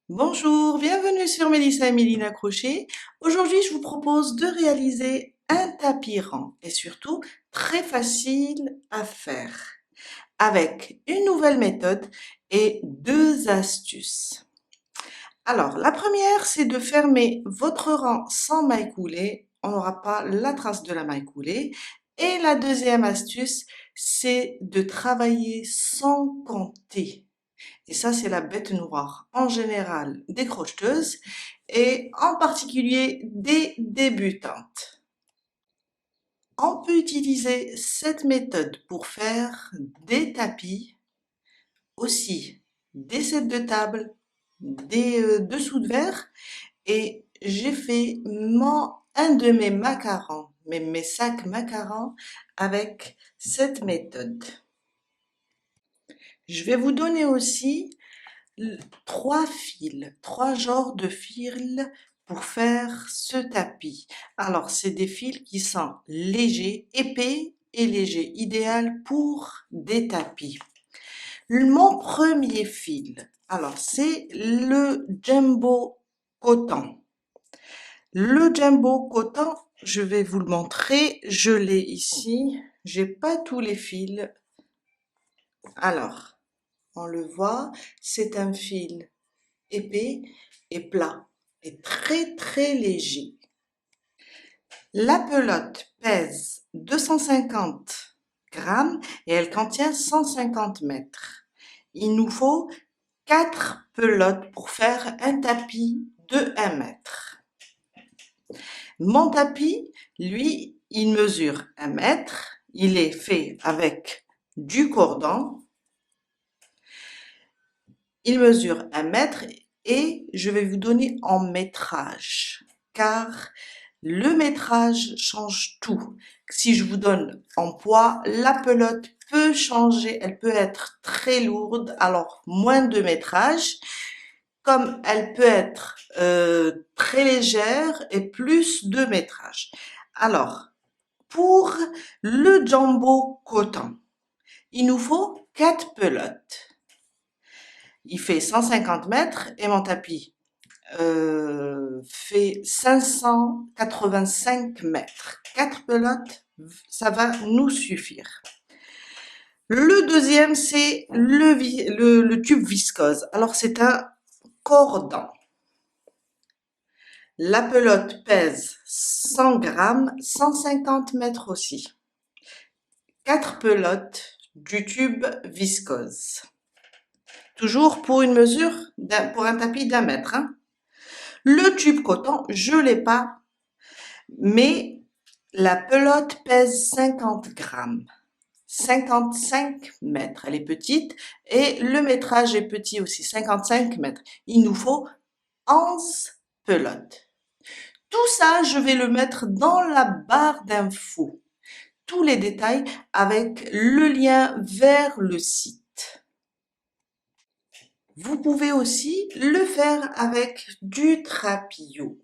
Bonjour, bienvenue sur Mélissa et Mélina Crochet. Aujourd'hui, je vous propose de réaliser un tapis rang et surtout très facile à faire avec une nouvelle méthode et deux astuces. Alors, la première, c'est de fermer votre rang sans maille coulée. On n'aura pas la trace de la maille coulée. Et la deuxième astuce, c'est de travailler sans compter. Et ça, c'est la bête noire, en général des crocheteuses et en particulier des débutantes. On peut utiliser cette méthode pour faire des tapis, aussi des sets de table, des dessous de verre et j'ai fait un de mes macarons, mes sacs macarons avec cette méthode. Je vais vous donner aussi trois fils, trois genres de fils pour faire ce tapis. Alors, c'est des fils qui sont légers, épais et légers, idéal pour des tapis. Mon premier fil, alors c'est le Jumbo Coton. Le Jumbo Coton, je vais vous le montrer, je l'ai ici. J'ai pas tous les fils. Alors, on le voit, c'est un fil épais et plat et très très léger. La pelote pèse 250 grammes et elle contient 150 mètres. Il nous faut 4 pelotes pour faire un tapis de 1 mètre. Mon tapis, lui, il mesure 1 mètre. Il est fait avec du cordon. Il mesure 1 mètre et je vais vous donner en métrage, car le métrage change tout. Si je vous donne en poids, la pelote peut changer, elle peut être très lourde, alors moins de métrage, comme elle peut être très légère et plus de métrage. Alors, pour le jumbo coton, il nous faut 4 pelotes. Il fait 150 mètres et mon tapis fait 585 mètres. 4 pelotes, ça va nous suffire. Le deuxième, c'est le tube viscose. Alors, c'est un cordon. La pelote pèse 100 grammes, 150 mètres aussi. 4 pelotes du tube viscose. Toujours pour une mesure, pour un tapis d'1 mètre. Hein. Le tube coton, je l'ai pas, mais la pelote pèse 50 grammes. 55 mètres, elle est petite et le métrage est petit aussi, 55 mètres. Il nous faut 11 pelotes. Tout ça, je vais le mettre dans la barre d'infos. Tous les détails avec le lien vers le site. Vous pouvez aussi le faire avec du trapillo.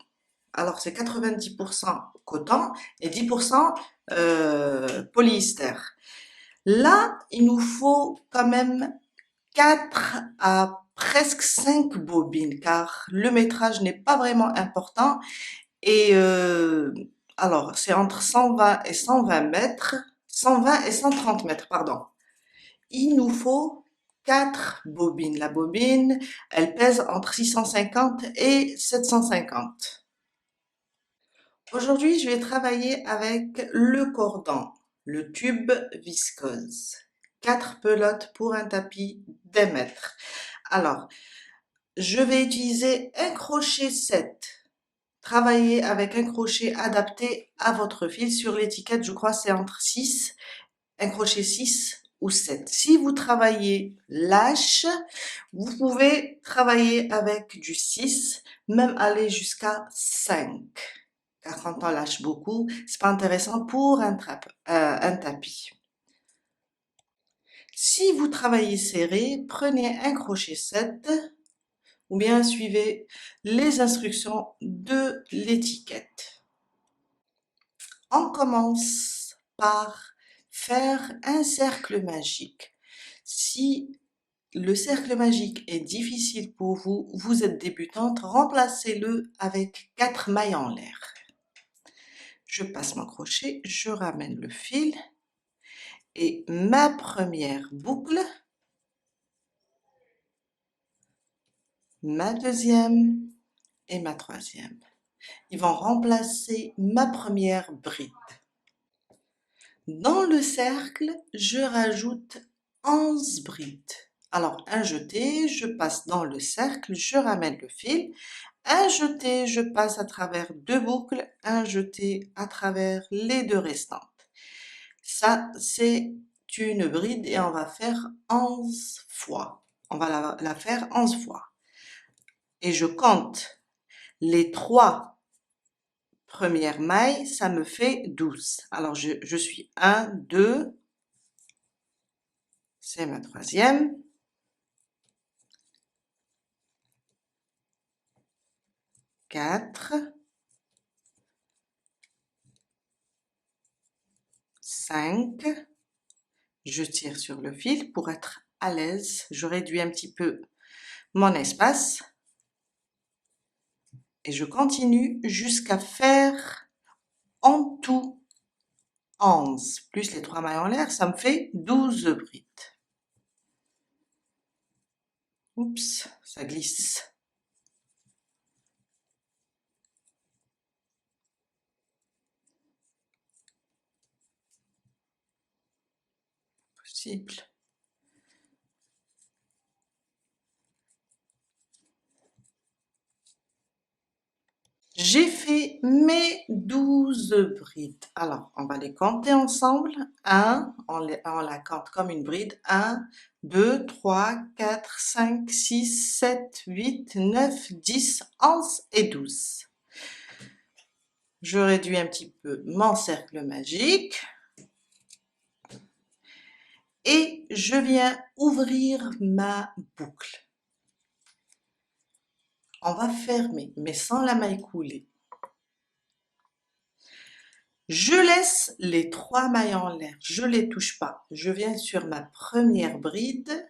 Alors, c'est 90% coton et 10% polyester. Là, il nous faut quand même 4 à presque 5 bobines, car le métrage n'est pas vraiment important. Et alors, c'est entre 120 et 120 mètres, 120 et 130 mètres, pardon. Il nous faut 4 bobines. La bobine, elle pèse entre 650 et 750. Aujourd'hui, je vais travailler avec le cordon, le tube viscose. 4 pelotes pour un tapis d'1 mètre. Alors, je vais utiliser un crochet 7. Travaillez avec un crochet adapté à votre fil. Sur l'étiquette, je crois c'est entre 6, un crochet 6 ou 7. Si vous travaillez lâche, vous pouvez travailler avec du 6, même aller jusqu'à 5. Car quand on lâche beaucoup, c'est pas intéressant pour un tapis. Si vous travaillez serré, prenez un crochet 7 ou bien suivez les instructions de l'étiquette. On commence par faire un cercle magique. Si le cercle magique est difficile pour vous, vous êtes débutante, remplacez-le avec 4 mailles en l'air. Je passe mon crochet, je ramène le fil et ma première boucle, ma deuxième et ma troisième. Ils vont remplacer ma première bride. Dans le cercle, je rajoute 11 brides. Alors, un jeté, je passe dans le cercle, je ramène le fil. Un jeté, je passe à travers 2 boucles. Un jeté à travers les 2 restantes. Ça, c'est une bride et on va faire 11 fois. On va la faire 11 fois. Et je compte les 3 premières mailles, ça me fait 12. Alors, je suis 1, 2, c'est ma troisième. 4, 5, je tire sur le fil pour être à l'aise, je réduis un petit peu mon espace et je continue jusqu'à faire en tout 11, plus les 3 mailles en l'air, ça me fait 12 brides. Oups, ça glisse. Possible. J'ai fait mes 12 brides. Alors, on va les compter ensemble. 1, on la compte comme une bride. 1, 2, 3, 4, 5, 6, 7, 8, 9, 10, 11 et 12. Je réduis un petit peu mon cercle magique. Et je viens ouvrir ma boucle. On va fermer, mais sans la maille coulée. Je laisse les 3 mailles en l'air, je les touche pas. Je viens sur ma première bride,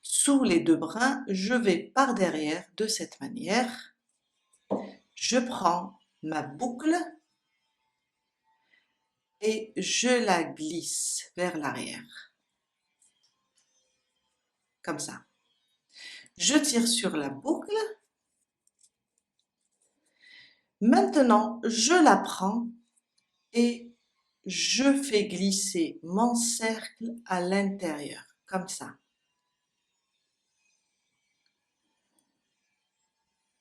sous les 2 brins, je vais par derrière de cette manière. Je prends ma boucle et je la glisse vers l'arrière. Comme ça. Je tire sur la boucle. Maintenant, je la prends et je fais glisser mon cercle à l'intérieur, comme ça.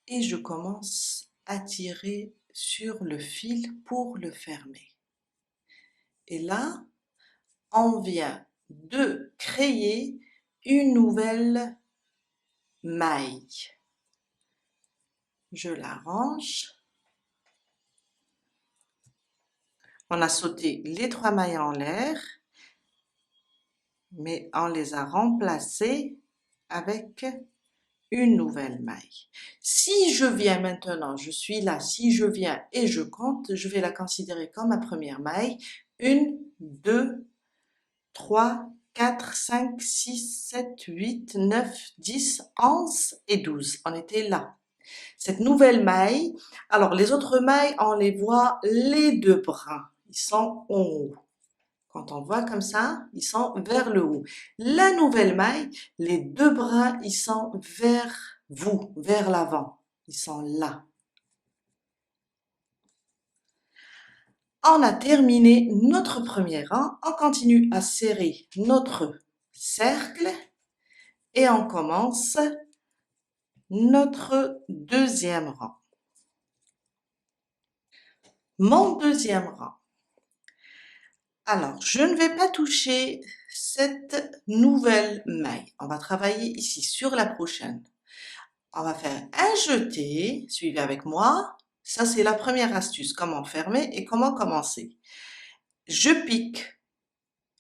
Et je commence à tirer sur le fil pour le fermer. Et là, on vient de créer une nouvelle maille. Je la range. On a sauté les 3 mailles en l'air, mais on les a remplacées avec une nouvelle maille. Si je viens maintenant, je suis là, si je viens et je compte, je vais la considérer comme ma première maille. 1, 2, 3, 4, 5, 6, 7, 8, 9, 10, 11 et 12. On était là. Cette nouvelle maille, alors les autres mailles, on les voit les 2 brins. Ils sont en haut. Quand on voit comme ça, ils sont vers le haut. La nouvelle maille, les 2 brins, ils sont vers vous, vers l'avant. Ils sont là. On a terminé notre premier rang. On continue à serrer notre cercle et on commence notre deuxième rang. Mon deuxième rang. Alors, je ne vais pas toucher cette nouvelle maille. On va travailler ici sur la prochaine. On va faire un jeté, suivez avec moi. Ça, c'est la première astuce, comment fermer et comment commencer. Je pique,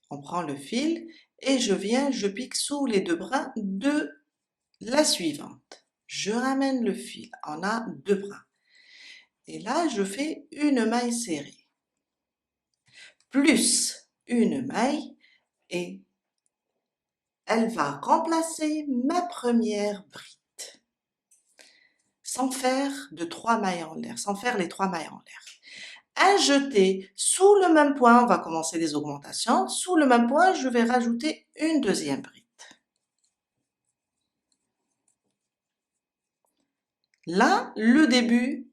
on prend le fil et je pique sous les 2 brins de la suivante. Je ramène le fil, on a 2 brins. Et là, je fais une maille serrée, plus une maille et elle va remplacer ma première bride, sans faire de 3 mailles en l'air, sans faire les 3 mailles en l'air. Un jeté sous le même point, on va commencer les augmentations, sous le même point, je vais rajouter une deuxième bride. Là, le début,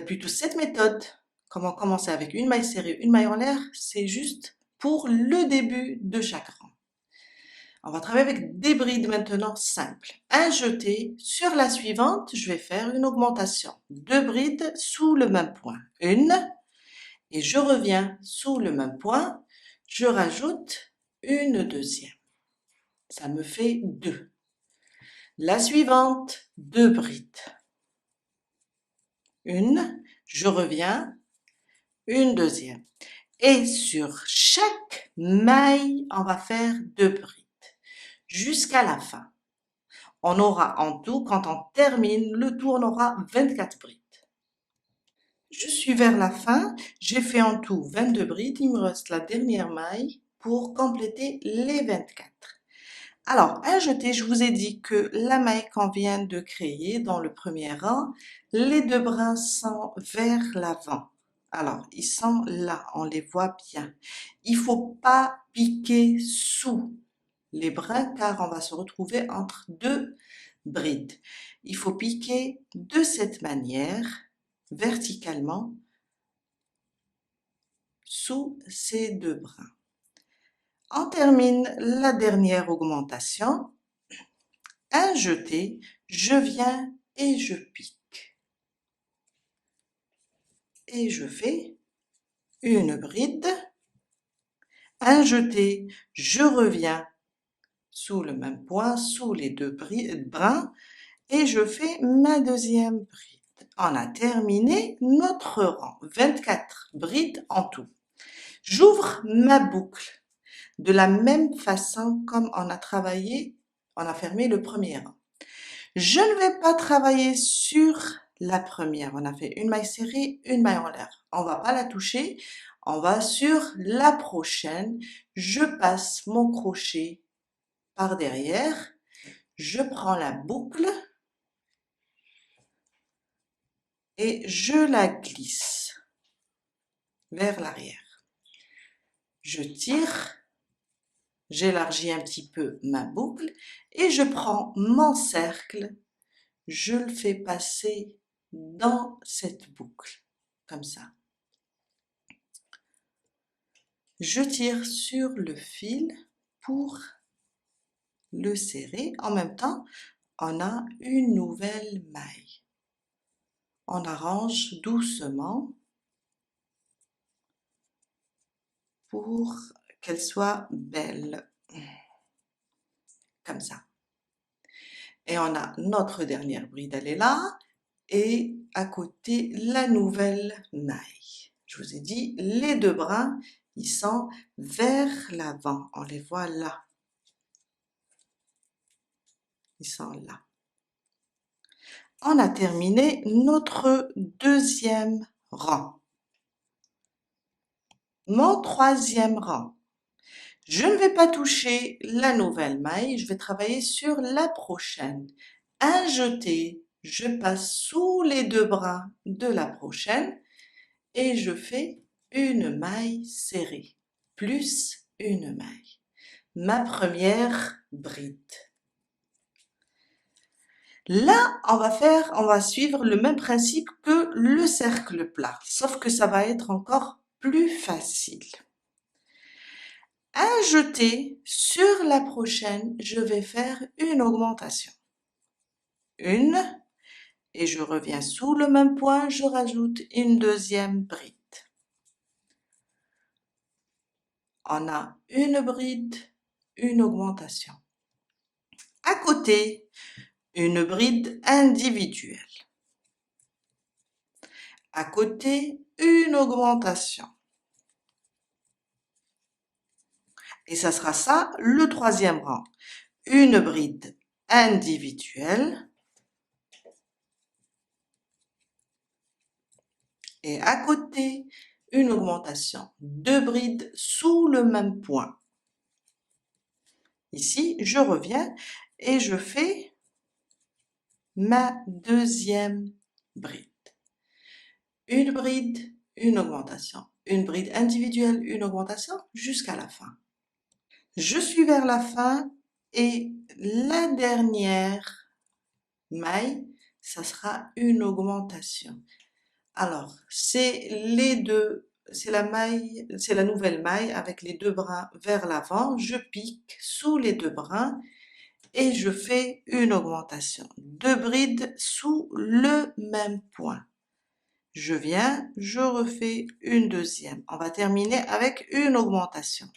plutôt cette méthode, comment commencer avec une maille serrée, une maille en l'air, c'est juste pour le début de chaque rang. On va travailler avec des brides maintenant simples. Un jeté, sur la suivante, je vais faire une augmentation. 2 brides sous le même point. Une, et je reviens sous le même point, je rajoute une deuxième. Ça me fait 2. La suivante, 2 brides. Une, je reviens, une deuxième. Et sur chaque maille, on va faire 2 brides jusqu'à la fin. On aura en tout, quand on termine le tour, on aura 24 brides. Je suis vers la fin, j'ai fait en tout 22 brides, il me reste la dernière maille pour compléter les 24. Alors, un jeté, je vous ai dit que la maille qu'on vient de créer dans le premier rang, les 2 brins sont vers l'avant. Alors, ils sont là, on les voit bien. Il faut pas piquer sous les brins car on va se retrouver entre 2 brides. Il faut piquer de cette manière, verticalement, sous ces 2 brins. On termine la dernière augmentation. Un jeté, je viens et je pique. Et je fais une bride. Un jeté, je reviens sous le même point, sous les 2 brins, et je fais ma deuxième bride. On a terminé notre rang, 24 brides en tout. J'ouvre ma boucle de la même façon comme on a travaillé, on a fermé le premier rang. Je ne vais pas travailler sur la première. On a fait une maille serrée, une maille en l'air. On va pas la toucher. On va sur la prochaine. Je passe mon crochet par derrière. Je prends la boucle et je la glisse vers l'arrière. Je tire, j'élargis un petit peu ma boucle et je prends mon cercle, je le fais passer dans cette boucle, comme ça. Je tire sur le fil pour le serrer. En même temps, on a une nouvelle maille. On arrange doucement pour qu'elle soit belle, comme ça. Et on a notre dernière bride, elle est là, et à côté, la nouvelle maille. Je vous ai dit, les 2 brins, ils sont vers l'avant. On les voit là. Ils sont là. On a terminé notre deuxième rang. Mon troisième rang. Je ne vais pas toucher la nouvelle maille, je vais travailler sur la prochaine. Un jeté, je passe sous les 2 brins de la prochaine et je fais une maille serrée, plus une maille. Ma première bride. Là, on va suivre le même principe que le cercle plat, sauf que ça va être encore plus facile. Un jeté, sur la prochaine, je vais faire une augmentation. Une, et je reviens sous le même point, je rajoute une deuxième bride. On a une bride, une augmentation. À côté, une bride individuelle. À côté, une augmentation. Et ça sera ça, le troisième rang. Une bride individuelle. Et à côté, une augmentation. 2 brides sous le même point. Ici, je reviens et je fais ma deuxième bride. Une bride, une augmentation. Une bride individuelle, une augmentation jusqu'à la fin. Je suis vers la fin et la dernière maille, ça sera une augmentation. Alors, c'est la nouvelle maille avec les deux brins vers l'avant. Je pique sous les deux brins et je fais une augmentation. Deux brides sous le même point. Je viens, je refais une deuxième. On va terminer avec une augmentation.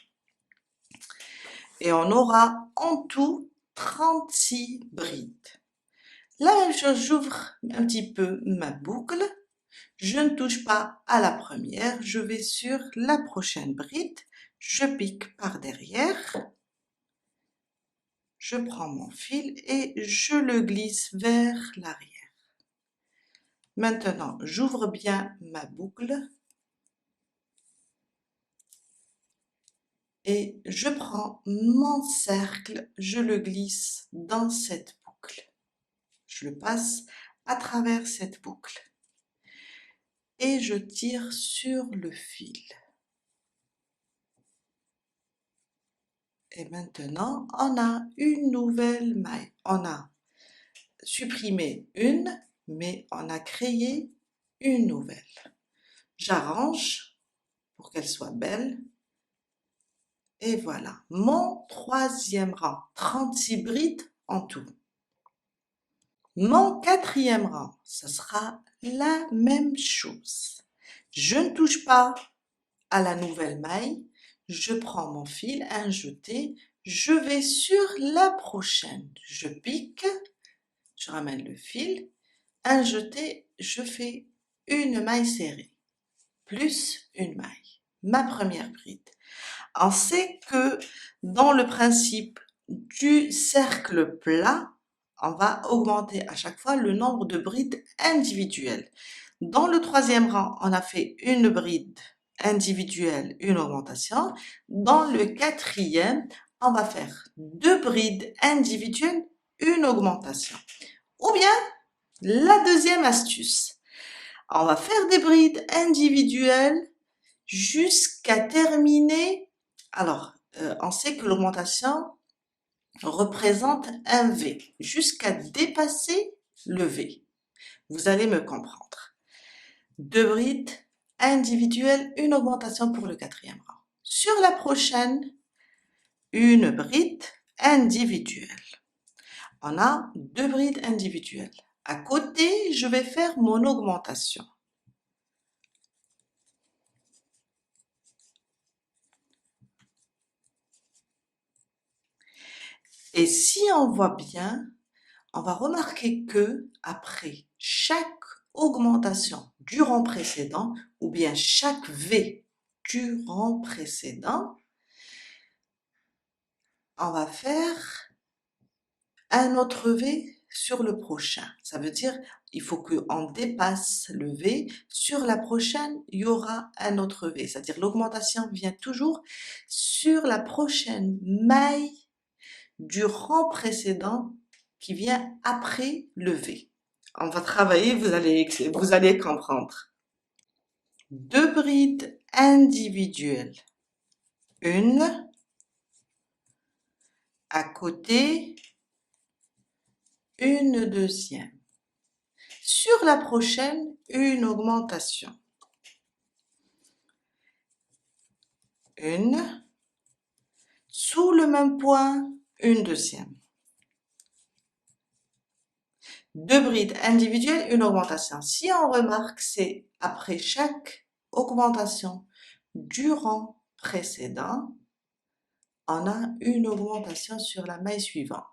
Et on aura en tout 36 brides. La même chose, j'ouvre un petit peu ma boucle. Je ne touche pas à la première, je vais sur la prochaine bride. Je pique par derrière. Je prends mon fil et je le glisse vers l'arrière. Maintenant, j'ouvre bien ma boucle et je prends mon cercle, je le glisse dans cette boucle. Je le passe à travers cette boucle et je tire sur le fil. Et maintenant, on a une nouvelle maille. On a supprimé une, mais on a créé une nouvelle. J'arrange pour qu'elle soit belle. Et voilà, mon troisième rang, 36 brides en tout. Mon quatrième rang, ce sera la même chose. Je ne touche pas à la nouvelle maille, je prends mon fil, un jeté, je vais sur la prochaine. Je pique, je ramène le fil, un jeté, je fais une maille serrée, plus une maille, ma première bride. On sait que dans le principe du cercle plat, on va augmenter à chaque fois le nombre de brides individuelles. Dans le troisième rang, on a fait une bride individuelle, une augmentation. Dans le quatrième, on va faire deux brides individuelles, une augmentation. Ou bien, la deuxième astuce, on va faire des brides individuelles jusqu'à terminer. Alors, on sait que l'augmentation représente un V, jusqu'à dépasser le V. Vous allez me comprendre. Deux brides individuelles, une augmentation pour le quatrième rang. Sur la prochaine, une bride individuelle. On a deux brides individuelles. À côté, je vais faire mon augmentation. Et si on voit bien, on va remarquer que après chaque augmentation du rang précédent, ou bien chaque V du rang précédent, on va faire un autre V sur le prochain. Ça veut dire il faut qu'on dépasse le V. Sur la prochaine, il y aura un autre V. C'est-à-dire l'augmentation vient toujours sur la prochaine maille du rang précédent qui vient après le V. On va travailler, vous allez comprendre. Deux brides individuelles. Une à côté, une deuxième. Sur la prochaine, une augmentation. Une. Sous le même point, une deuxième. Deux brides individuelles, une augmentation. Si on remarque, c'est après chaque augmentation du rang précédent, on a une augmentation sur la maille suivante.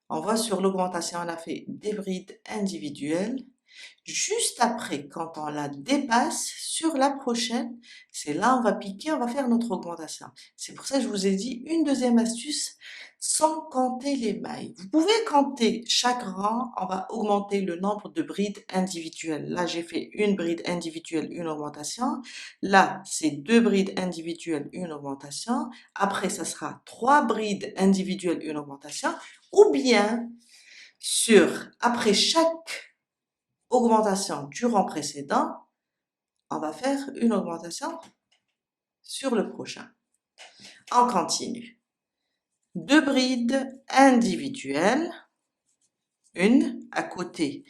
On voit sur l'augmentation, on a fait des brides individuelles Juste après, quand on la dépasse sur la prochaine, c'est là on va piquer, on va faire notre augmentation. C'est pour ça que je vous ai dit une deuxième astuce, sans compter les mailles. Vous pouvez compter chaque rang, on va augmenter le nombre de brides individuelles. Là, j'ai fait une bride individuelle, une augmentation. Là, c'est deux brides individuelles, une augmentation. Après, ça sera trois brides individuelles, une augmentation. Ou bien, après chaque augmentation du rang précédent, on va faire une augmentation sur le prochain. On continue. Deux brides individuelles, une à côté,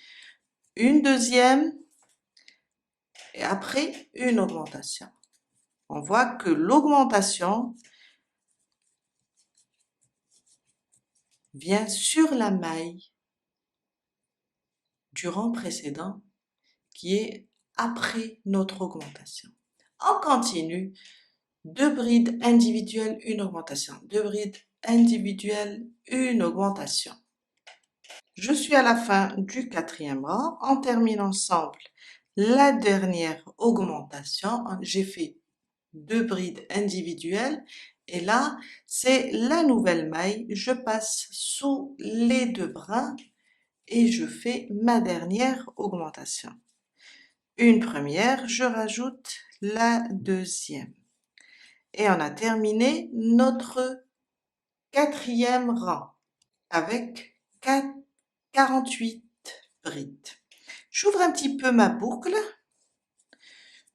une deuxième, et après une augmentation. On voit que l'augmentation vient sur la maille du rang précédent qui est après notre augmentation. On continue. Deux brides individuelles, une augmentation. Deux brides individuelles, une augmentation. Je suis à la fin du quatrième rang. On termine ensemble la dernière augmentation. J'ai fait deux brides individuelles et là, c'est la nouvelle maille. Je passe sous les deux brins et je fais ma dernière augmentation. Une première, je rajoute la deuxième. Et on a terminé notre quatrième rang avec 48 brides. J'ouvre un petit peu ma boucle.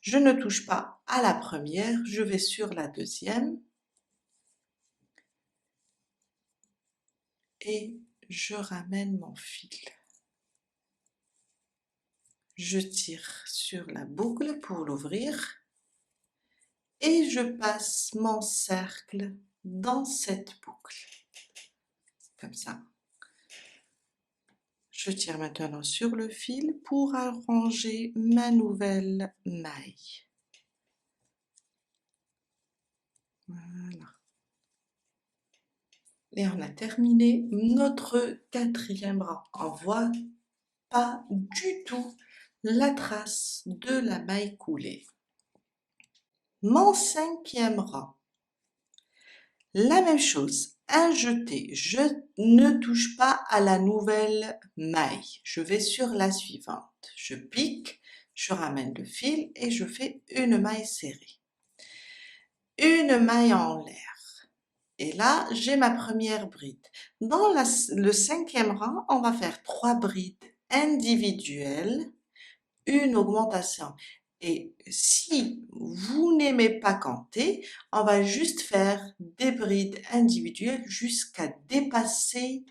Je ne touche pas à la première, je vais sur la deuxième. Et je ramène mon fil. Je tire sur la boucle pour l'ouvrir. Et je passe mon cercle dans cette boucle. Comme ça. Je tire maintenant sur le fil pour arranger ma nouvelle maille. Voilà. Et on a terminé notre quatrième rang. On voit pas du tout la trace de la maille coulée. Mon cinquième rang. La même chose, un jeté, je ne touche pas à la nouvelle maille, je vais sur la suivante, je pique, je ramène le fil et je fais une maille serrée, une maille en l'air, et là j'ai ma première bride. Dans le cinquième rang, on va faire trois brides individuelles, une augmentation. Et si vous n'aimez pas compter, on va juste faire des brides individuelles jusqu'à dépasser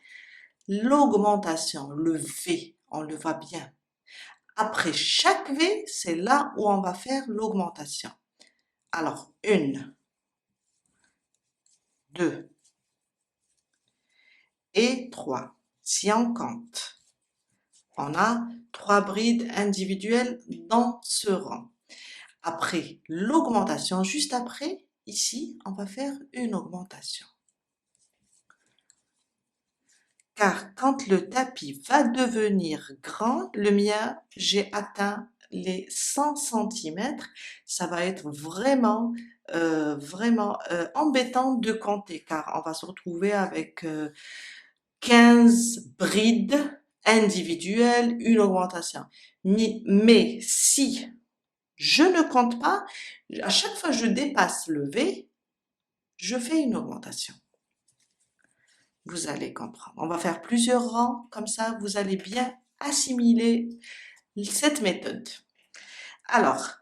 l'augmentation, le V, on le voit bien. Après chaque V, c'est là où on va faire l'augmentation. Alors, une, deux et trois. Si on compte, on a trois brides individuelles dans ce rang. Après l'augmentation, juste après, ici, on va faire une augmentation. Car quand le tapis va devenir grand, le mien, j'ai atteint les 100 cm, ça va être vraiment, embêtant de compter, car on va se retrouver avec 15 brides individuelles, une augmentation. Mais si je ne compte pas, à chaque fois que je dépasse le V, je fais une augmentation. Vous allez comprendre. On va faire plusieurs rangs, comme ça vous allez bien assimiler cette méthode. Alors,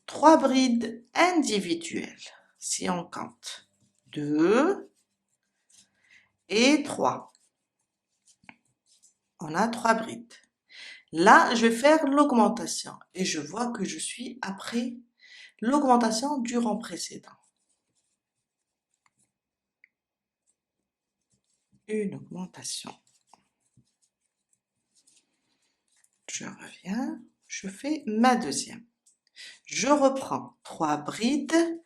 trois brides individuelles, si on compte 2 et 3. On a trois brides. Là, je vais faire l'augmentation et je vois que je suis après l'augmentation du rang précédent. Une augmentation. Je reviens, je fais ma deuxième. Je reprends trois brides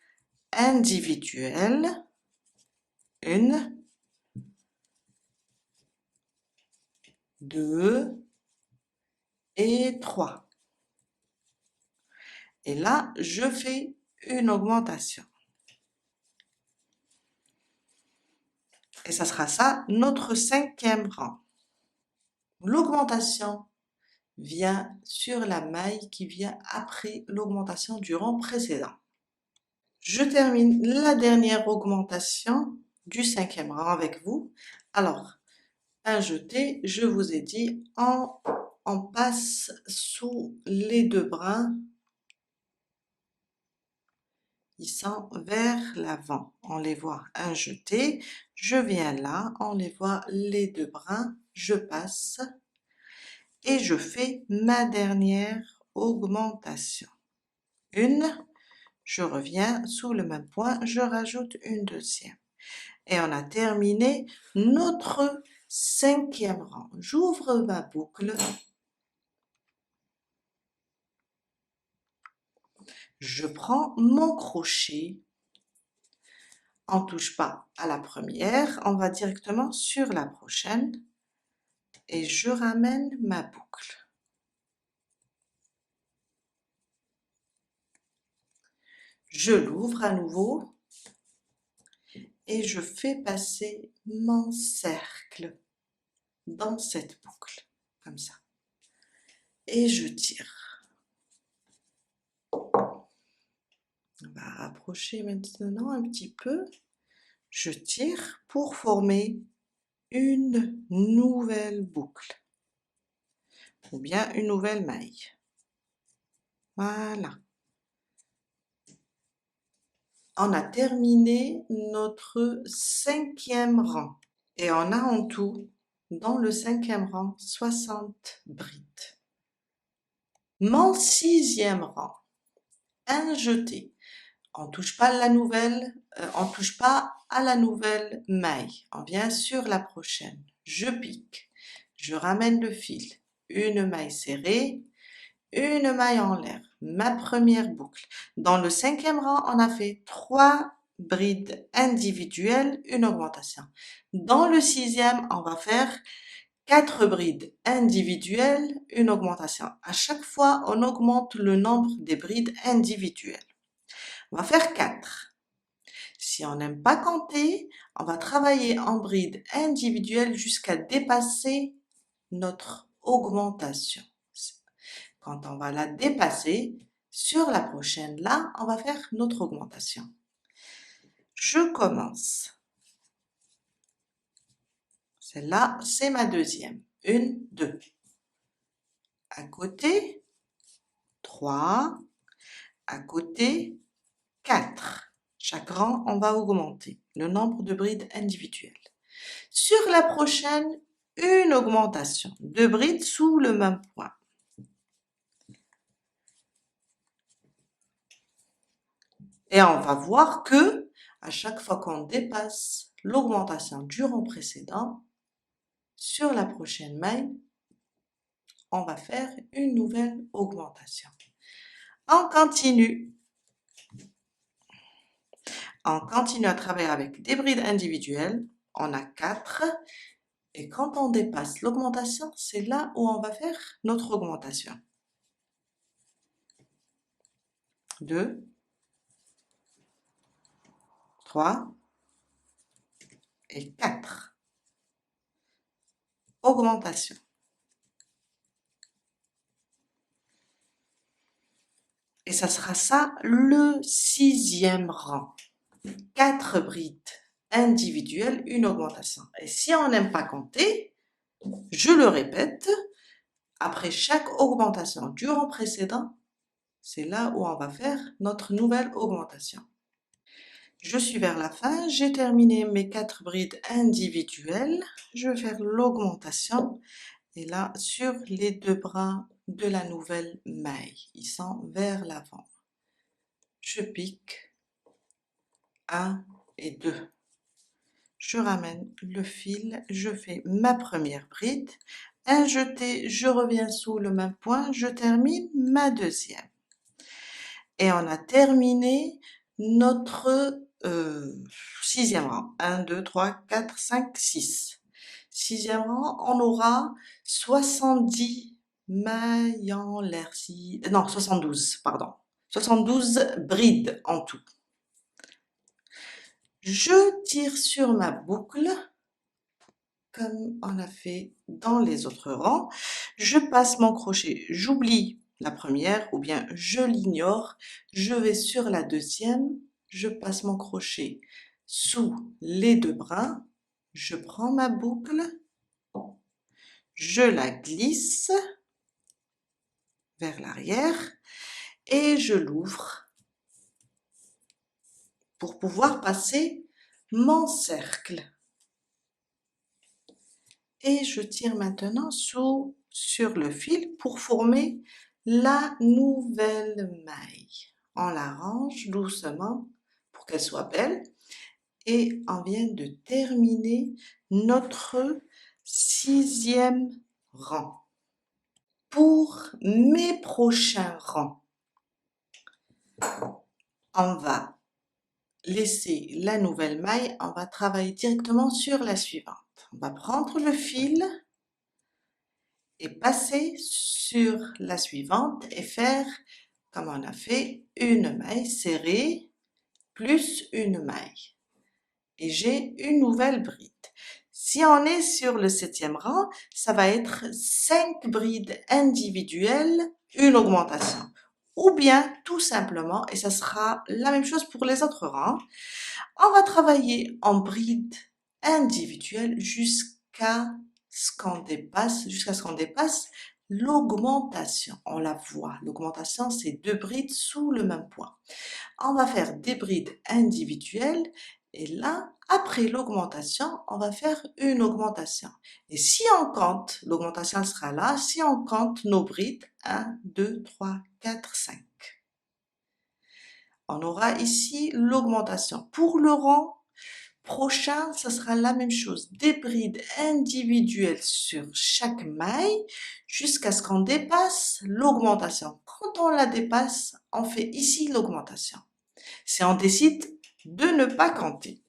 individuelles, une, deux et 3. Et là, je fais une augmentation. Et ça sera ça, notre 5e rang. L'augmentation vient sur la maille qui vient après l'augmentation du rang précédent. Je termine la dernière augmentation du 5e rang avec vous. Alors, un jeté, je vous ai dit, on passe sous les 2 brins. Ils sont vers l'avant. On les voit un jeté. Je viens là, on les voit les 2 brins. Je passe et je fais ma dernière augmentation. Une, je reviens sous le même point, je rajoute une deuxième. Et on a terminé notre 5e rang. J'ouvre ma boucle. Je prends mon crochet. On ne touche pas à la première, on va directement sur la prochaine. Et je ramène ma boucle. Je l'ouvre à nouveau et je fais passer mon cercle dans cette boucle, comme ça. Et je tire. On va rapprocher maintenant un petit peu. Je tire pour former une nouvelle boucle ou bien une nouvelle maille. Voilà. On a terminé notre 5e rang et on a en tout, dans le 5e rang, 60 brides. Mon 6e rang, un jeté. On touche pas à la nouvelle, on touche pas à la nouvelle maille. On vient sur la prochaine. Je pique, je ramène le fil, une maille serrée, une maille en l'air, ma première boucle. Dans le 5e rang, on a fait 3 brides individuelles, une augmentation. Dans le 6e, on va faire 4 brides individuelles, une augmentation. À chaque fois, on augmente le nombre des brides individuelles. On va faire 4. Si on n'aime pas compter, on va travailler en brides individuelles jusqu'à dépasser notre augmentation. Quand on va la dépasser, sur la prochaine, là, on va faire notre augmentation. Je commence. Celle-là, c'est ma deuxième. 1, 2. À côté, 3. À côté, 4. Chaque rang, on va augmenter le nombre de brides individuelles. Sur la prochaine, une augmentation. 2 brides sous le même point. Et on va voir que à chaque fois qu'on dépasse l'augmentation du rang précédent, sur la prochaine maille, on va faire une nouvelle augmentation. On continue. On continue à travailler avec des brides individuelles. On a 4. Et quand on dépasse l'augmentation, c'est là où on va faire notre augmentation. 2, 3 et 4. Augmentation. Et ça sera ça le 6e rang. 4 brides individuelles, une augmentation. Et si on n'aime pas compter, je le répète, après chaque augmentation du rang précédent, c'est là où on va faire notre nouvelle augmentation. Je suis vers la fin, j'ai terminé mes 4 brides individuelles. Je vais faire l'augmentation et là sur les 2 bras de la nouvelle maille, ils sont vers l'avant. Je pique 1 et 2. Je ramène le fil, je fais ma première bride, un jeté, je reviens sous le même point, je termine ma deuxième. Et on a terminé notre 6e rang. 1, 2, 3, 4, 5, 6. 6e rang, on aura 70 mailles en l'hersie, non, 72, pardon. 72 brides en tout. Je tire sur ma boucle, comme on a fait dans les autres rangs. Je passe mon crochet, j'oublie la première ou bien je l'ignore. Je vais sur la deuxième, je passe mon crochet sous les deux brins, je prends ma boucle, je la glisse vers l'arrière et je l'ouvre pour pouvoir passer mon cercle. Et je tire maintenant sur le fil pour former la nouvelle maille. On la range doucement pour qu'elle soit belle et on vient de terminer notre 6e rang. Pour mes prochains rangs, on va laisser la nouvelle maille, on va travailler directement sur la suivante. On va prendre le fil et passer sur la suivante et faire comme on a fait une maille serrée plus une maille. Et j'ai une nouvelle bride. Si on est sur le 7e rang, ça va être 5 brides individuelles, une augmentation. Ou bien tout simplement, et ça sera la même chose pour les autres rangs, on va travailler en brides individuelles jusqu'à ce qu'on dépasse l'augmentation. On la voit, l'augmentation c'est 2 brides sous le même point. On va faire des brides individuelles et là, après l'augmentation, on va faire une augmentation. Et si on compte, l'augmentation sera là, si on compte nos brides, 1, 2, 3, 4, 5. On aura ici l'augmentation. Pour le rang prochain, ce sera la même chose. Des brides individuelles sur chaque maille jusqu'à ce qu'on dépasse l'augmentation. Quand on la dépasse, on fait ici l'augmentation. Si on décide de ne pas compter.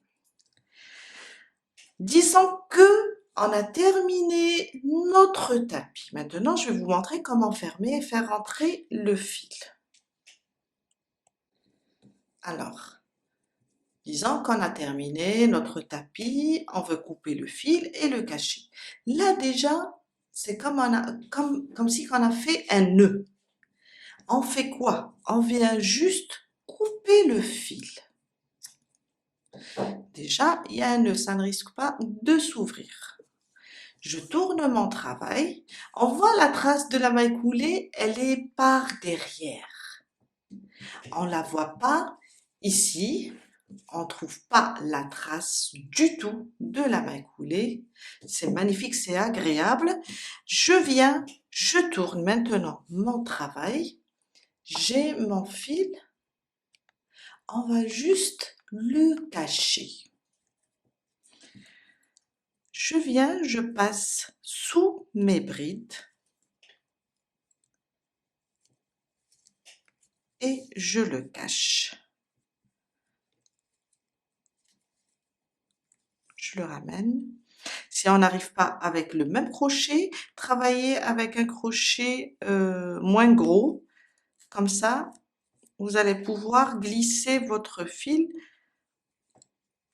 Disons que on a terminé notre tapis. Maintenant, je vais vous montrer comment fermer et faire rentrer le fil. Alors, disons qu'on a terminé notre tapis, on veut couper le fil et le cacher. Là déjà, c'est comme si on a fait un nœud. On fait quoi? On vient juste couper le fil. Déjà, il y a un nœud, ça ne risque pas de s'ouvrir. Je tourne mon travail. On voit la trace de la maille coulée, elle est par derrière. On la voit pas ici. On trouve pas la trace du tout de la maille coulée. C'est magnifique, c'est agréable. Je tourne maintenant mon travail. J'ai mon fil. On va juste le cacher. Je passe sous mes brides et je le cache. Je le ramène. Si on n'arrive pas avec le même crochet, travaillez avec un crochet moins gros. Comme ça, vous allez pouvoir glisser votre fil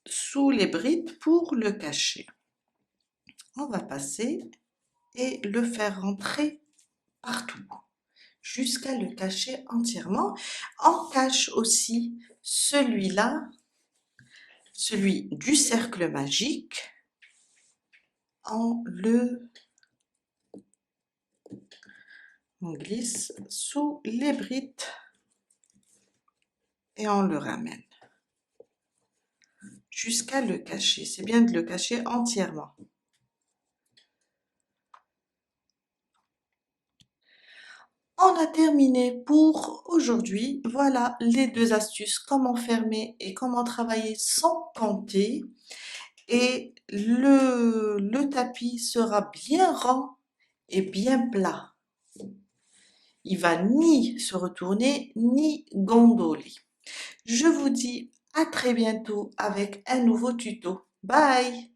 sous les brides pour le cacher. On va passer et le faire rentrer partout jusqu'à le cacher entièrement. On cache aussi celui-là, celui du cercle magique. On glisse sous les brides et on le ramène jusqu'à le cacher. C'est bien de le cacher entièrement. On a terminé pour aujourd'hui. Voilà les 2 astuces, comment fermer et comment travailler sans compter. Et le tapis sera bien rond et bien plat. Il va ni se retourner ni gondoler. Je vous dis à très bientôt avec un nouveau tuto. Bye!